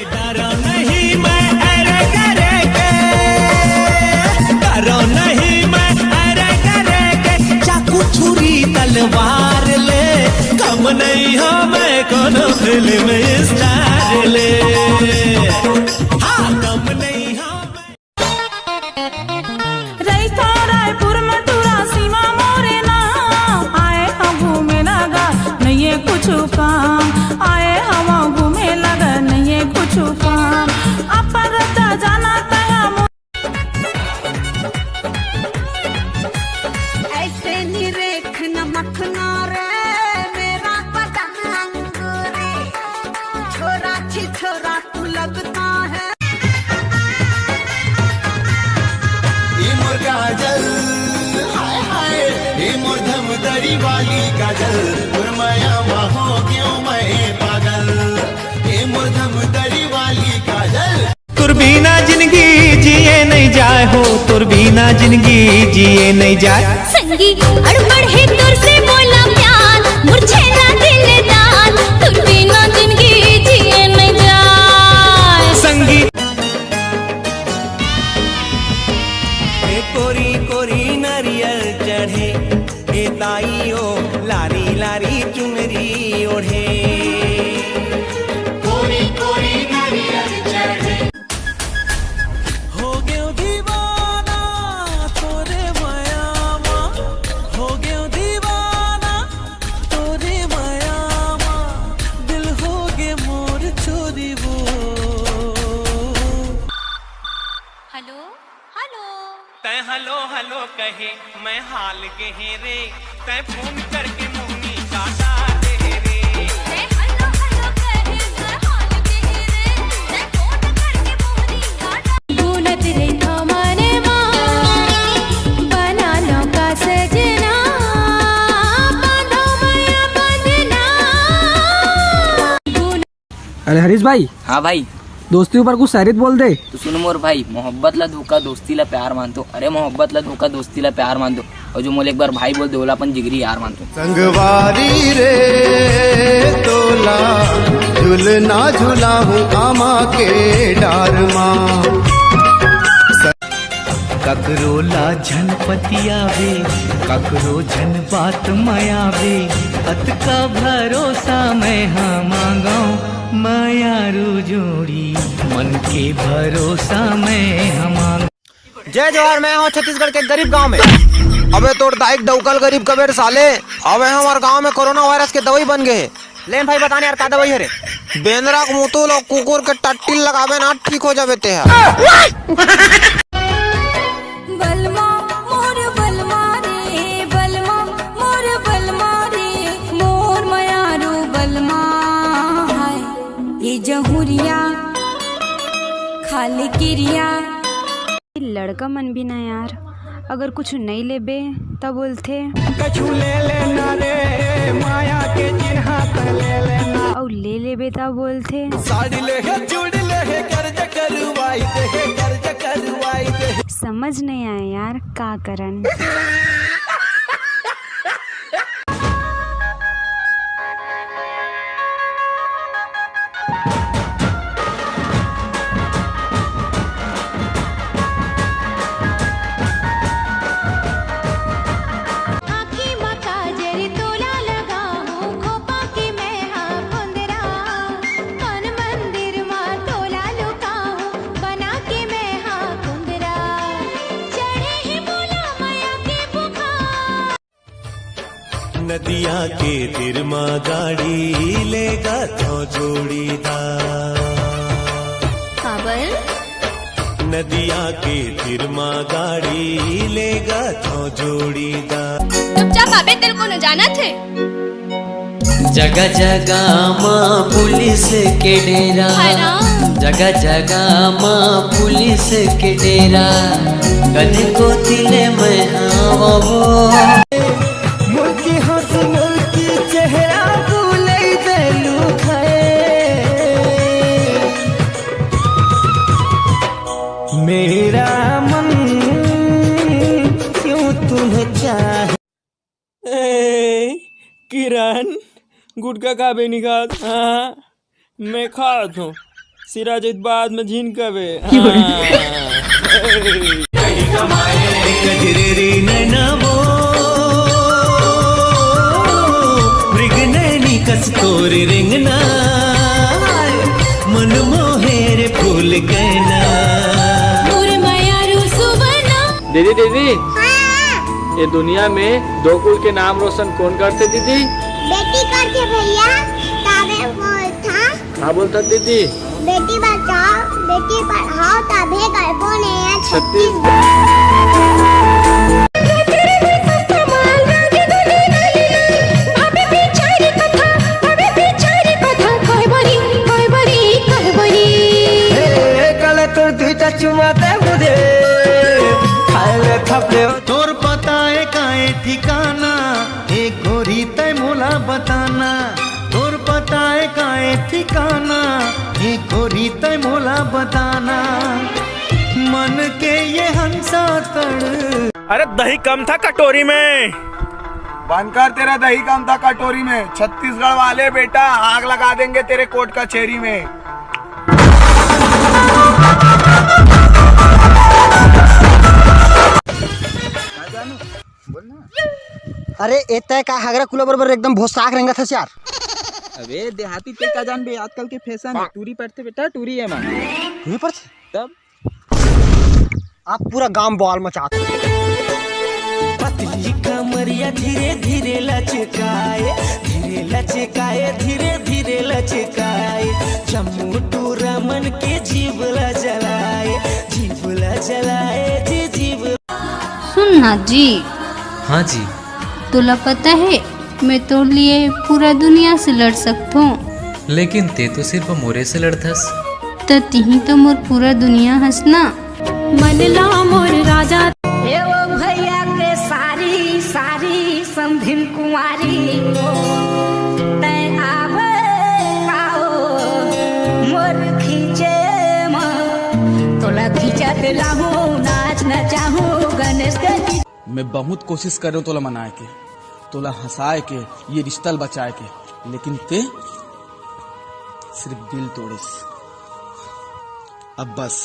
डरो नहीं मैं अरे करे के, डरो नहीं मैं अरे करे के, चाकू छुरी तलवार ले, कम नहीं हो मैं कोनो फिल्म स्टार ले, हाँ कम नहीं हो रायपुर में टूरा सीमा मोरे ना आए हम घूमे लगा नहीं है कुछ काम, आए हम घूमे लगा नहीं है कुछ काम, अपर जाना तया ऐसे निरेख न मखना रे मेरा पतंग रे, छोरा छी छोरा तू लगता है काजल, हाय हाय ये मोर धमदरी वाली काजल, गुरमाया हो क्यों मैं पागल, ये मोर धमदरी वाली काजल। तुर बिना जिंदगी जिए नहीं जाए हो, तुर बिना जिंदगी जिए नहीं जाए, संगी अड़बड़ है तुर से बोला प्यार, मुरझेला दिलदार, तुर बिना जिंदगी जिए नहीं जाए, संगी कोरी कोरी नारियल चढ़े, ए ताइयो लारी लारी चुनरी ओढ़े, कोरी कोरी नारियल चढ़े, हो गयो दीवाना तोरे मायामा, हो गयो दीवाना तोरे मायामा, दिल हो गे मोर छोरी वो। हेलो हेलो तै हलो हलो कहे मैं हाल गहे रे, तै फोन करके मुहनी काटा दे रे, मैं हेलो हेलो कहे मैं हाल के रे, मैं फोन करके मोहनी काटा भूलत रही हमारे माँ बना लो का सजना, बांधो माया बंधना। अरे हरीश भाई। हाँ भाई। दोस्ती ऊपर कुछ शायरी बोल दे। तो सुन मोर भाई, मोहब्बत ला धोखा दोस्ती ला प्यार मानतो, अरे मोहब्बत ला धोखा दोस्ती ला प्यार मानतो, और जो मोले एक बार भाई बोल दे ओला अपन जिगरी यार मानतो। संगवारी रे तोला झुलना झुला हूँ आमा के डार माँ, ककरो ला झनपतिया वे, ककरो झन बात माया वे, अत का भरोसा मैं हाँ मांगाऊं मायारू जोड़ी, मन के भरोसा मैं हम मांग। जय जवाहर, मैं हूँ छत्तीसगढ़ के गरीब गांव में। अबे तोड़ दाइक डौकल गरीब कबेर साले, अबे हमारे गांव में कोरोना वायरस के दवाई बन गए। लेन भाई बताने यार का दवाई है रे? बेंदरा को मुतुल और कुकुर के टट्टी लगावे ना ठीक हो जावे ते है। बलमा मोर बलमा रे, बलमा मोर बलमा रे, मोर मयारू बलमा है ये जहुरिया खाली किरिया। लड़का मन भी ना यार, अगर कुछ नहीं लेबे तब बोलते कछु ले लेना रे माया के चिन्हा ले लेना, और ले लेबे तब बोलते साड़ी ले चूड़ी ले कर्ज करवाई दे, कर्ज करवाई दे। समझ नहीं आया यार का करन। नदिया के तिर माँ गाड़ी लेगा तो जोड़ीदार, नदिया के तिर माँ गाड़ी लेगा तो जोड़ीदार। चुपचाप आबे, तेरे को न जाना थे। जगह जगह माँ पुलिस के डेरा, जगह जगह माँ पुलिस के डेरा, कने को तिले में हवा वो मुल्की हंस मुल्की चेहरा भूले देलू मेरा मन क्यों तुम्हें चाहे। किरण गुटखा खा भी नहीं खा? हाँ मैं खाता हूँ, सिराजित बाद में झीन कबे गजरेरी नैनावो मृगनैनी कस्तूरी रिंगना मन मोहेरे फूल कहना। दीदी दीदी ये दुनिया में दो कुल के नाम रोशन कौन करते दीदी? बेटी करके भैया तबे बोलता। हाँ बोलता दीदी? बेटी बचाओ बेटी पढ़ाओ तबे गढ़बो ने छत्तीस। तोर पता है काए ठिकाना एक गोरी तय मोला बताना। तोर पता है काए ठिकाना एक गोरी तय मोला बताना। मन के ये हंसा तड़। अरे दही कम था कटोरी में। बनकर तेरा दही कम था कटोरी में। छत्तीसगढ़ वाले बेटा आग लगा देंगे तेरे कोर्ट कचहरी में। अरे एते का हगरा कुला बरोबर एकदम भोसाक रहेंगा था यार। अबे देहाती ते का जान बे आजकल के फैशन है। टूरी पड़ते बेटा टूरी है मां। टूरी पड़ते तब आप पूरा गांव बॉल मचाते। पतली कमरिया धीरे धीरे लचकाए धीरे लचकाए धीरे धीरे लचकाए। जम्मू टू रमन के जीवला जलाए जीवला जलाए जी जीव। सुन ना जी। हाँ जी। तुला पता है मैं तो लिए पूरा दुनिया से लड़ सकता हूँ। लेकिन ते तो सिर्फ मोरे से लड़थस। तो तिही तो मोर पूरा दुनिया हंसना। मनला मोर राजा हे वो भैया के सारी सारी समधिन कुंवारी तय आवे काओ मोर खींचे तोला खींचत लाहू नाच न चाहू गणेश के। मैं बहुत कोशिश कर रहा हूँ तोला मनाए के तोला हंसाए के ये रिश्ता बचाए के। लेकिन ते सिर्फ दिल तोड़िस। अब बस।